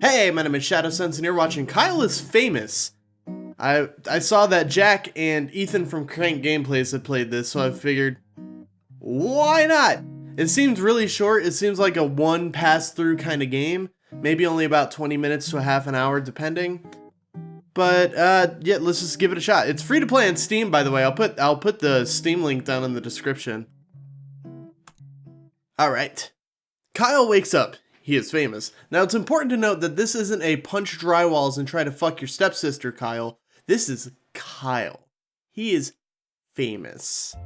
Hey, my name is Shadowsense and you're watching Kyle is Famous. I saw that Jack and Ethan from Crank Gameplays had played this, so I figured, why not? It seems really short. It seems like a one pass-through kind of game. Maybe only about 20 minutes to a half an hour, depending. But, yeah, let's just give it a shot. It's free to play on Steam, by the way. I'll put the Steam link down in the description. Alright. Kyle wakes up. He is famous. Now, it's important to note that this isn't a punch drywalls and try to fuck your stepsister, Kyle. This is Kyle. He is famous.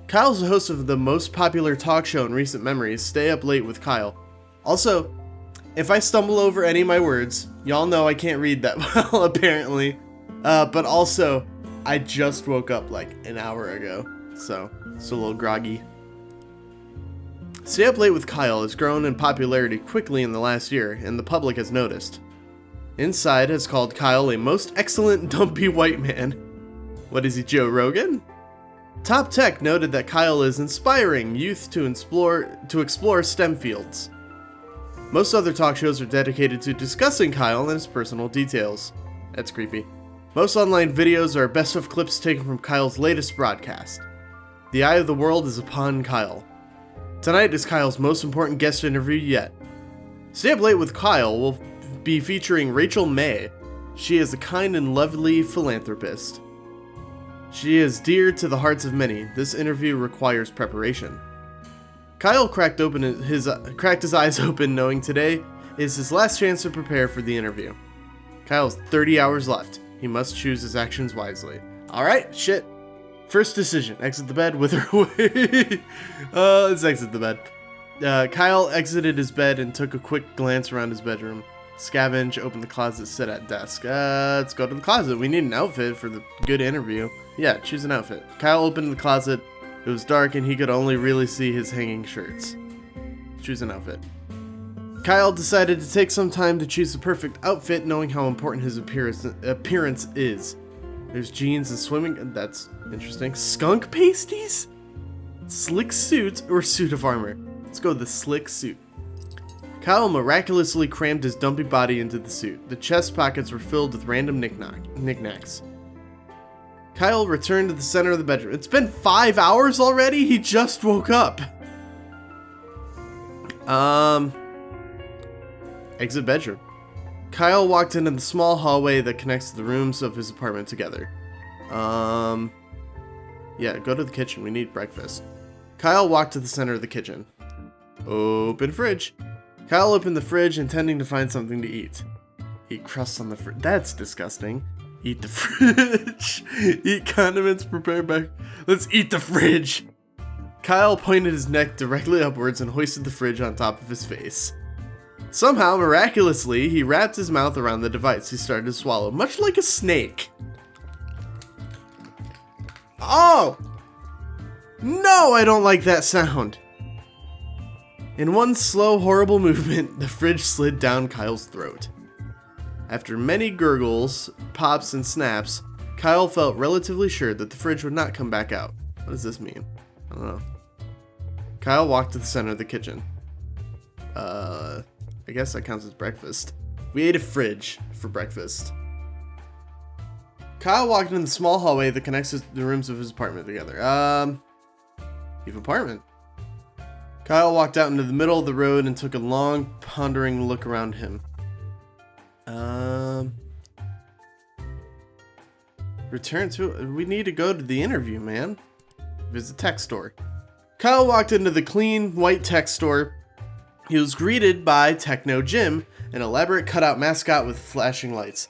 Kyle's the host of the most popular talk show in recent memories, Stay Up Late with Kyle. Also, if I stumble over any of my words, y'all know I can't read that well, apparently. But also, I just woke up like an hour ago, so it's a little groggy. Stay Up Late with Kyle has grown in popularity quickly in the last year, and the public has noticed. Inside has called Kyle a most excellent dumpy white man. What is he, Joe Rogan? Top Tech noted that Kyle is inspiring youth to explore STEM fields. Most other talk shows are dedicated to discussing Kyle and his personal details. That's creepy. Most online videos are best of clips taken from Kyle's latest broadcast. The eye of the world is upon Kyle. Tonight is Kyle's most important guest interview yet. Stay Up Late with Kyle will be featuring Rachel May. She is a kind and lovely philanthropist. She is dear to the hearts of many. This interview requires preparation. Kyle cracked his eyes open, knowing today is his last chance to prepare for the interview. Kyle's 30 hours left. He must choose his actions wisely. Alright, shit. First decision, exit the bed, wither away. Let's exit the bed. Kyle exited his bed and took a quick glance around his bedroom. Scavenge, open the closet, sit at desk. Let's go to the closet. We need an outfit for the good interview. Yeah, choose an outfit. Kyle opened the closet. It was dark and he could only really see his hanging shirts. Choose an outfit. Kyle decided to take some time to choose the perfect outfit, knowing how important his appearance is. There's jeans and swimming, that's interesting. Skunk pasties? Slick suit or suit of armor? Let's go with the slick suit. Kyle miraculously crammed his dumpy body into the suit. The chest pockets were filled with random knickknacks. Kyle returned to the center of the bedroom. It's been 5 hours already? He just woke up. Exit bedroom. Kyle walked into the small hallway that connects the rooms of his apartment together. Yeah, go to the kitchen. We need breakfast. Kyle walked to the center of the kitchen. Open fridge. Kyle opened the fridge, intending to find something to eat. Eat crusts on the fridge. That's disgusting. Eat the fridge. Eat condiments prepared by... Let's eat the fridge. Kyle pointed his neck directly upwards and hoisted the fridge on top of his face. Somehow, miraculously, he wrapped his mouth around the device. He started to swallow, much like a snake. Oh! No, I don't like that sound. In one slow, horrible movement, the fridge slid down Kyle's throat. After many gurgles, pops, and snaps, Kyle felt relatively sure that the fridge would not come back out. What does this mean? I don't know. Kyle walked to the center of the kitchen. I guess that counts as breakfast. We ate a fridge for breakfast. Kyle walked into the small hallway that connects the rooms of his apartment together. You have apartment. Kyle walked out into the middle of the road and took a long, pondering look around him. Return to... We need to go to the interview, man. Visit tech store. Kyle walked into the clean, white tech store. He was greeted by Techno Jim, an elaborate cutout mascot with flashing lights.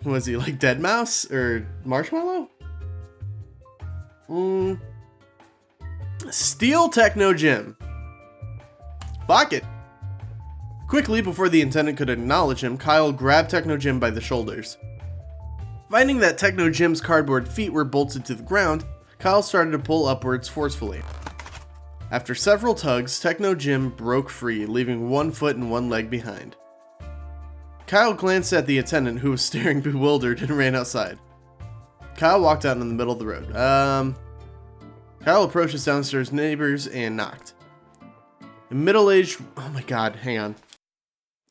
Was he like Deadmau5 or Marshmallow? Steal Techno Jim. Lock it. Quickly, before the attendant could acknowledge him, Kyle grabbed Techno Jim by the shoulders. Finding that Techno Jim's cardboard feet were bolted to the ground, Kyle started to pull upwards forcefully. After several tugs, Techno Jim broke free, leaving one foot and one leg behind. Kyle glanced at the attendant, who was staring bewildered, and ran outside. Kyle walked out in the middle of the road. Kyle approached his downstairs neighbors and knocked. A middle-aged... Oh my god, hang on.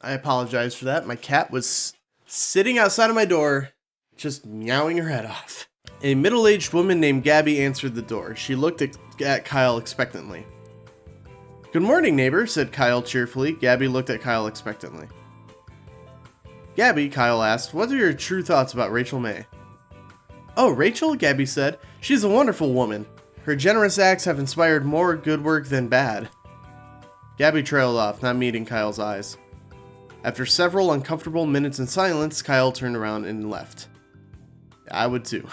I apologize for that. My cat was sitting outside of my door, just meowing her head off. A middle-aged woman named Gabby answered the door. She looked at Kyle expectantly. "Good morning, neighbor," said Kyle cheerfully. Gabby looked at Kyle expectantly. "Gabby," Kyle asked, "what are your true thoughts about Rachel May?" "Oh, Rachel," Gabby said. "She's a wonderful woman. Her generous acts have inspired more good work than bad." Gabby trailed off, not meeting Kyle's eyes. After several uncomfortable minutes in silence, Kyle turned around and left. I would too.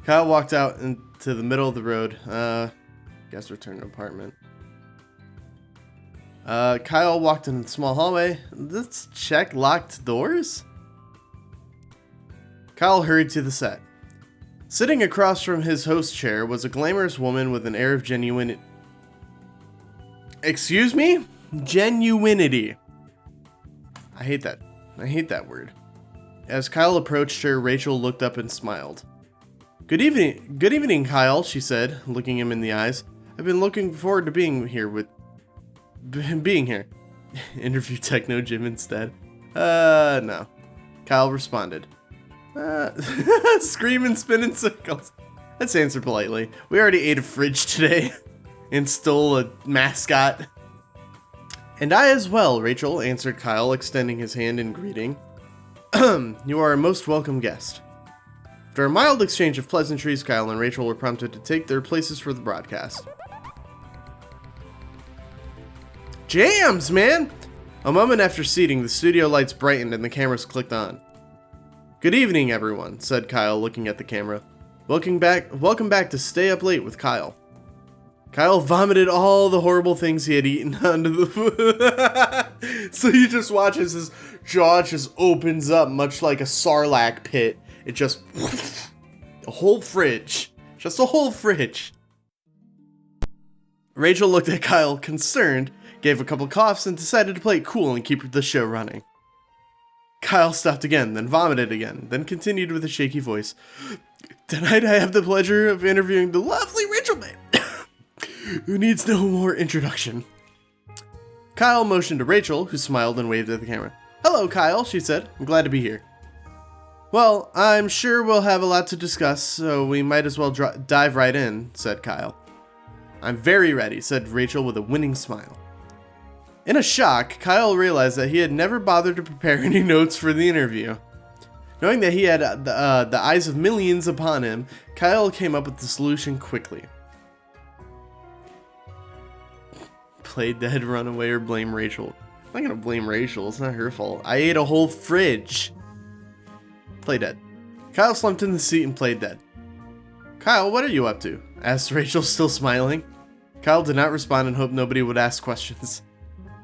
Kyle walked out into the middle of the road. Guess return to apartment. Kyle walked in the small hallway. Let's check locked doors. Kyle hurried to the set. Sitting across from his host chair was a glamorous woman with an air of genuine... Excuse me? Genuinity. I hate that. I hate that word. As Kyle approached her, Rachel looked up and smiled. Good evening, Kyle," she said, looking him in the eyes. "I've been looking forward to being here. Interview Techno Jim instead. No." Kyle responded. Scream and spin in circles. Let's answer politely. We already ate a fridge today and stole a mascot. "And I as well," Rachel answered Kyle, extending his hand in greeting. "You are a most welcome guest." After a mild exchange of pleasantries, Kyle and Rachel were prompted to take their places for the broadcast. Jams, man! A moment after seating, the studio lights brightened and the cameras clicked on. "Good evening, everyone," said Kyle, looking at the camera. Welcome back to Stay Up Late with Kyle." Kyle vomited all the horrible things he had eaten onto the food. So you just watch as his jaw just opens up, much like a sarlacc pit. It just... a whole fridge. Just a whole fridge. Rachel looked at Kyle, concerned, gave a couple coughs, and decided to play it cool and keep the show running. Kyle stopped again, then vomited again, then continued with a shaky voice. "Tonight I have the pleasure of interviewing the lovely Rachel May, who needs no more introduction." Kyle motioned to Rachel, who smiled and waved at the camera. "Hello, Kyle," she said. "I'm glad to be here." "Well, I'm sure we'll have a lot to discuss, so we might as well dive right in," said Kyle. "I'm very ready," said Rachel with a winning smile. In a shock, Kyle realized that he had never bothered to prepare any notes for the interview. Knowing that he had the eyes of millions upon him, Kyle came up with the solution quickly. Play dead, run away, or blame Rachel. I'm not gonna blame Rachel, it's not her fault. I ate a whole fridge. Play dead. Kyle slumped in the seat and played dead. "Kyle, what are you up to?" asked Rachel, still smiling. Kyle did not respond and hoped nobody would ask questions.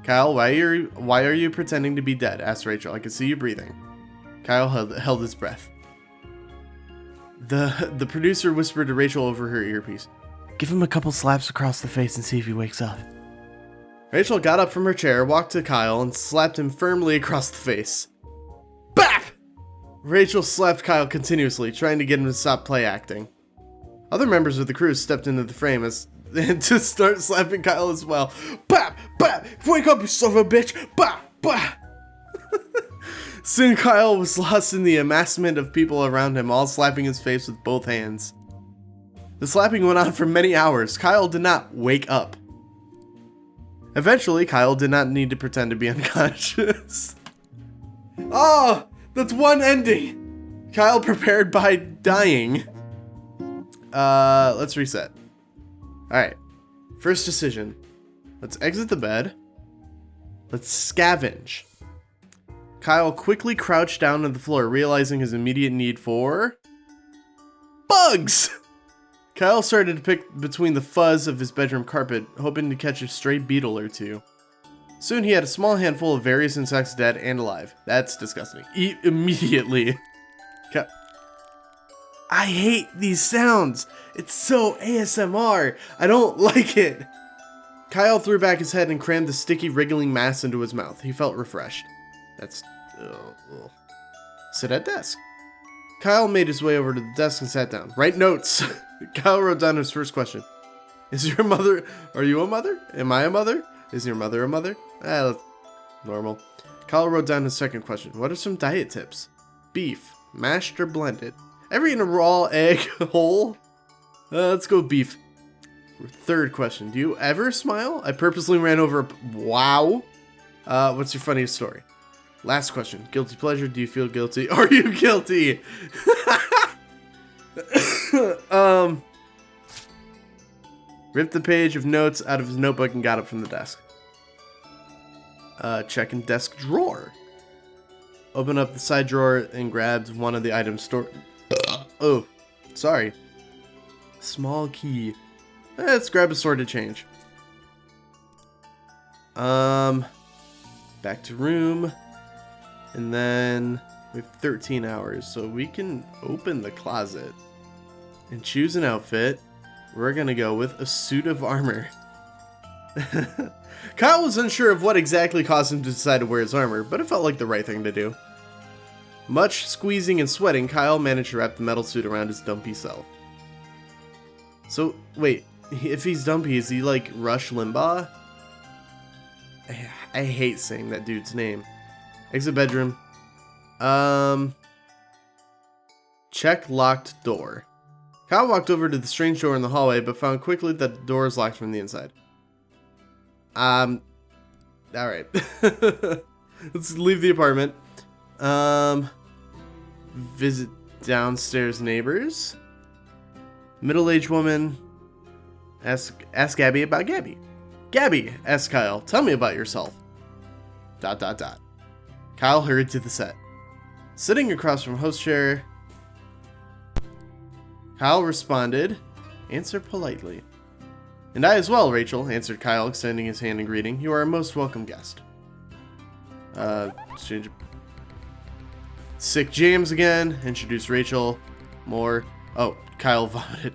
"Kyle, why are you pretending to be dead?" asked Rachel. "I can see you breathing." Kyle held his breath. The producer whispered to Rachel over her earpiece. "Give him a couple slaps across the face and see if he wakes up." Rachel got up from her chair, walked to Kyle, and slapped him firmly across the face. BAP! Rachel slapped Kyle continuously, trying to get him to stop play acting. Other members of the crew stepped into the frame to start slapping Kyle as well. BAP! BAP! Wake up, you son of a bitch! BAP! BAP! Soon Kyle was lost in the amassment of people around him, all slapping his face with both hands. The slapping went on for many hours. Kyle did not wake up. Eventually, Kyle did not need to pretend to be unconscious. Oh, that's one ending. Kyle prepared by dying. Let's reset. Alright. First decision. Let's exit the bed. Let's scavenge. Kyle quickly crouched down on the floor, realizing his immediate need for... bugs! Kyle started to pick between the fuzz of his bedroom carpet, hoping to catch a stray beetle or two. Soon he had a small handful of various insects dead and alive. That's disgusting. Eat immediately. I hate these sounds. It's so ASMR. I don't like it. Kyle threw back his head and crammed the sticky, wriggling mass into his mouth. He felt refreshed. That's... ugh. Sit at desk. Kyle made his way over to the desk and sat down. Write notes. Kyle wrote down his first question. Is your mother... Are you a mother? Am I a mother? Is your mother a mother? Normal. Kyle wrote down his second question. What are some diet tips? Beef, mashed or blended? Ever eaten a raw egg whole? Let's go beef. Third question. Do you ever smile? I purposely ran over a... Wow. What's your funniest story? Last question. Guilty pleasure. Do you feel guilty? Are you guilty? Ripped the page of notes out of his notebook and got up from the desk. Checking desk drawer. Open up the side drawer and grabbed one of the items stored. Oh, sorry. Small key. Let's grab a sorted change. Back to room. And then we have 13 hours, so we can open the closet and choose an outfit. We're gonna go with a suit of armor. Kyle was unsure of what exactly caused him to decide to wear his armor, but it felt like the right thing to do. Much squeezing and sweating, Kyle managed to wrap the metal suit around his dumpy self. So, wait, if he's dumpy, is he like Rush Limbaugh? I hate saying that dude's name. Exit bedroom. Check locked door. Kyle walked over to the strange door in the hallway, but found quickly that the door is locked from the inside. Alright. Let's leave the apartment. Visit downstairs neighbors. Middle-aged woman. Ask Gabby about Gabby. Gabby, asked Kyle, tell me about yourself. ... Kyle hurried to the set. Sitting across from host chair, Kyle responded, answer politely. And I as well, Rachel, answered Kyle, extending his hand in greeting. You are a most welcome guest. Exchange. Sick jams again. Introduce Rachel. More. Oh, Kyle vomited.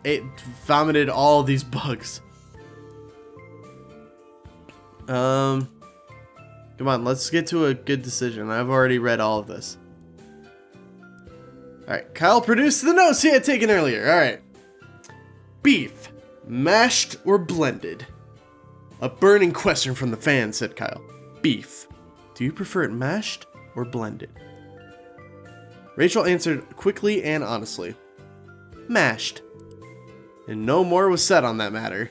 It vomited all these bugs. Come on, let's get to a good decision. I've already read all of this. Alright, Kyle produced the notes he had taken earlier. Alright. Beef, mashed or blended? A burning question from the fans, said Kyle. Beef. Do you prefer it mashed or blended? Rachel answered quickly and honestly. Mashed. And no more was said on that matter.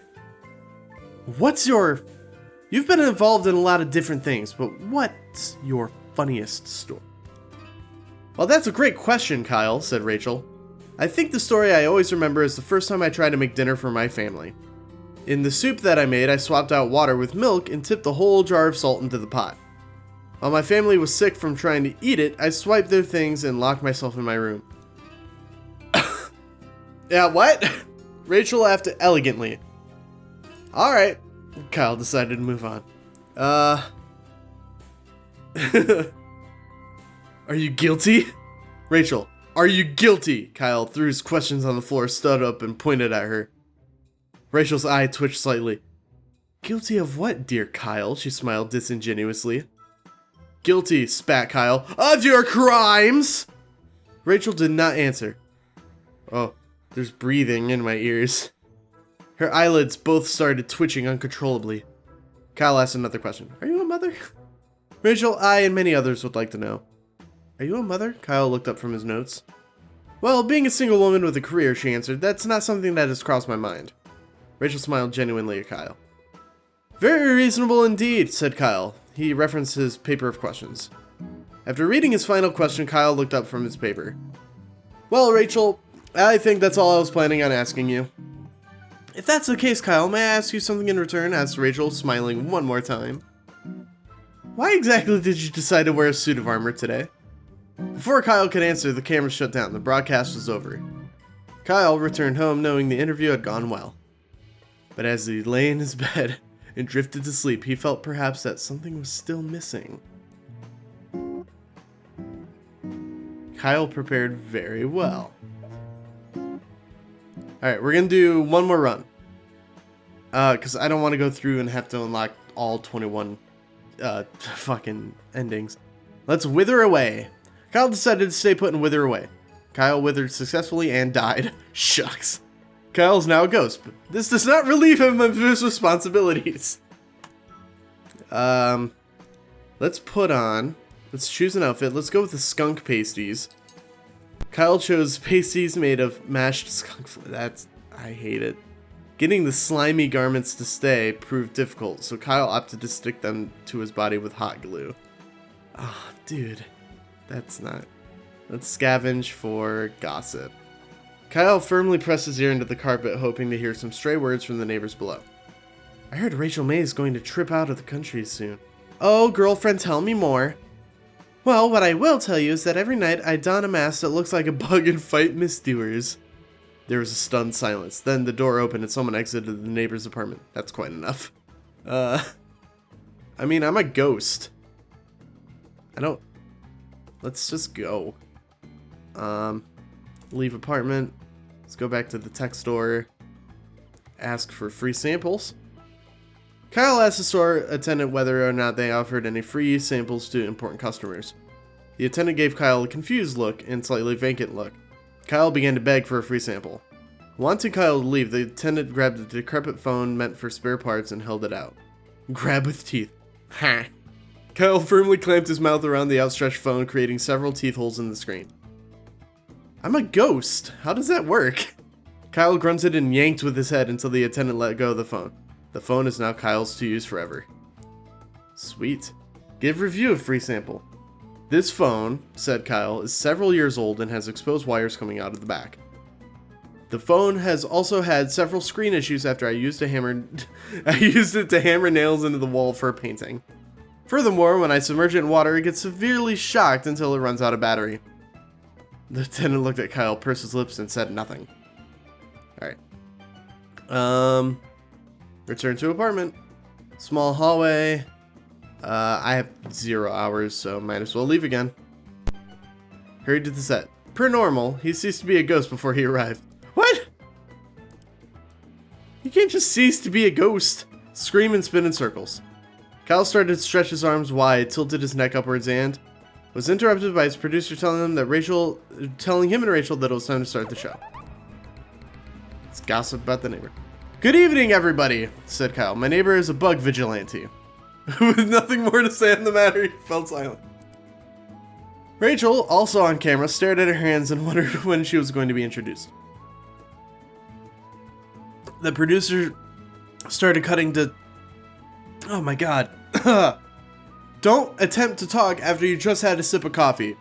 You've been involved in a lot of different things, but what's your funniest story? Well, that's a great question, Kyle, said Rachel. I think the story I always remember is the first time I tried to make dinner for my family. In the soup that I made, I swapped out water with milk and tipped the whole jar of salt into the pot. While my family was sick from trying to eat it, I swiped their things and locked myself in my room. Yeah, what? Rachel laughed elegantly. Alright. Kyle decided to move on. Are you guilty? Rachel, are you guilty? Kyle threw his questions on the floor, stood up, and pointed at her. Rachel's eye twitched slightly. Guilty of what, dear Kyle? She smiled disingenuously. Guilty, spat Kyle, of your crimes! Rachel did not answer. Oh, there's breathing in my ears. Her eyelids both started twitching uncontrollably. Kyle asked another question. Are you a mother? Rachel, I, and many others would like to know. Are you a mother? Kyle looked up from his notes. Well, being a single woman with a career, she answered, that's not something that has crossed my mind. Rachel smiled genuinely at Kyle. Very reasonable indeed, said Kyle. He referenced his paper of questions. After reading his final question, Kyle looked up from his paper. Well, Rachel, I think that's all I was planning on asking you. If that's the case, Kyle, may I ask you something in return? Asked Rachel, smiling one more time. Why exactly did you decide to wear a suit of armor today? Before Kyle could answer, the camera shut down. The broadcast was over. Kyle returned home knowing the interview had gone well. But as he lay in his bed and drifted to sleep, he felt perhaps that something was still missing. Kyle prepared very well. Alright, we're gonna do one more run. Because I don't want to go through and have to unlock all 21 fucking endings. Let's wither away. Kyle decided to stay put and wither away. Kyle withered successfully and died. Shucks. Kyle's now a ghost, but this does not relieve him of his responsibilities. Let's choose an outfit. Let's go with the skunk pasties. Kyle chose pasties made of mashed skunk flesh. I hate it. Getting the slimy garments to stay proved difficult, so Kyle opted to stick them to his body with hot glue. Oh, dude. Let's scavenge for gossip. Kyle firmly pressed his ear into the carpet, hoping to hear some stray words from the neighbors below. I heard Rachel May is going to trip out of the country soon. Oh, girlfriend, tell me more. Well, what I will tell you is that every night I don a mask that looks like a bug and fight misdoers. There was a stunned silence. Then the door opened and someone exited the neighbor's apartment. That's quite enough. I mean, I'm a ghost. Let's just go. Leave apartment. Let's go back to the tech store. Ask for free samples. Kyle asked the store attendant whether or not they offered any free samples to important customers. The attendant gave Kyle a confused look and slightly vacant look. Kyle began to beg for a free sample. Wanting Kyle to leave, the attendant grabbed a decrepit phone meant for spare parts and held it out. Grab with teeth. Ha! Kyle firmly clamped his mouth around the outstretched phone, creating several teeth holes in the screen. I'm a ghost. How does that work? Kyle grunted and yanked with his head until the attendant let go of the phone. The phone is now Kyle's to use forever. Sweet. Give review of free sample. This phone, said Kyle, is several years old and has exposed wires coming out of the back. The phone has also had several screen issues after I used it to hammer nails into the wall for a painting. Furthermore, when I submerge it in water, it gets severely shocked until it runs out of battery. The attendant looked at Kyle, pursed his lips, and said nothing. Alright. Return to apartment. Small hallway. I have 0 hours, so might as well leave again. Hurried to the set. Per normal, he ceased to be a ghost before he arrived. What? You can't just cease to be a ghost. Scream and spin in circles. Kyle started to stretch his arms wide, tilted his neck upwards, and was interrupted by his producer telling him and Rachel that it was time to start the show. Let's gossip about the neighbor. Good evening, everybody, said Kyle. My neighbor is a bug vigilante. With nothing more to say on the matter, he fell silent. Rachel, also on camera, stared at her hands and wondered when she was going to be introduced. The producer started cutting to... Oh my god. Don't attempt to talk after you just had a sip of coffee.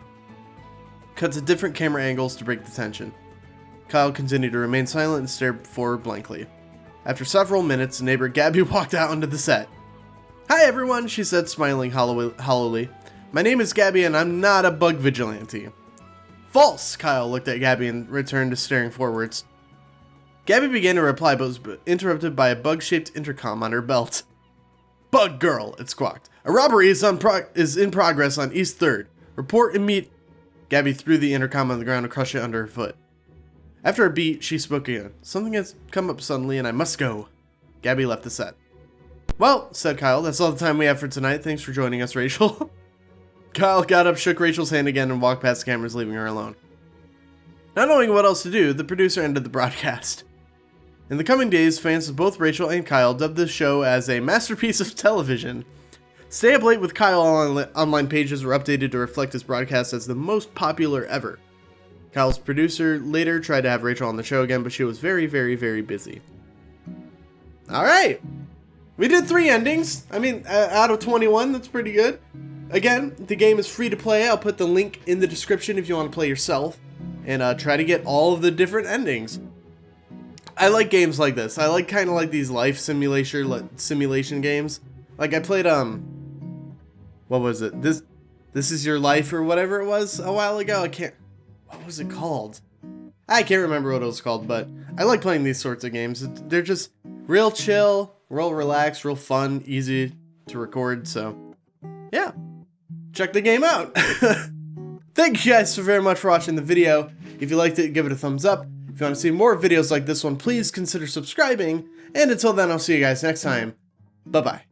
Cut to different camera angles to break the tension. Kyle continued to remain silent and stared forward blankly. After several minutes, neighbor Gabby walked out onto the set. Hi everyone, she said, smiling hollowly. My name is Gabby and I'm not a bug vigilante. False! Kyle looked at Gabby and returned to staring forwards. Gabby began to reply but was interrupted by a bug-shaped intercom on her belt. Bug girl, it squawked. A robbery is in progress on East 3rd. Report and meet. Gabby threw the intercom on the ground and crushed it under her foot. After a beat, she spoke again. Something has come up suddenly and I must go. Gabby left the set. Well, said Kyle, that's all the time we have for tonight. Thanks for joining us, Rachel. Kyle got up, shook Rachel's hand again, and walked past the cameras, leaving her alone. Not knowing what else to do, the producer ended the broadcast. In the coming days, fans of both Rachel and Kyle dubbed this show as a masterpiece of television. Stay Up Late with Kyle online pages were updated to reflect his broadcast as the most popular ever. Kyle's producer later tried to have Rachel on the show again, but she was very, very, very busy. Alright! We did 3 endings. I mean, out of 21, that's pretty good. Again, the game is free to play. I'll put the link in the description if you want to play yourself. And try to get all of the different endings. I like games like this. I like kind of like these life simulation games. Like I played, what was it? This Is Your Life or whatever it was a while ago. What was it called? I can't remember what it was called, but I like playing these sorts of games. They're just real chill, real relaxed, real fun, easy to record, so yeah. Check the game out. Thank you guys so very much for watching the video. If you liked it, give it a thumbs up. If you want to see more videos like this one, please consider subscribing. And until then, I'll see you guys next time. Bye-bye.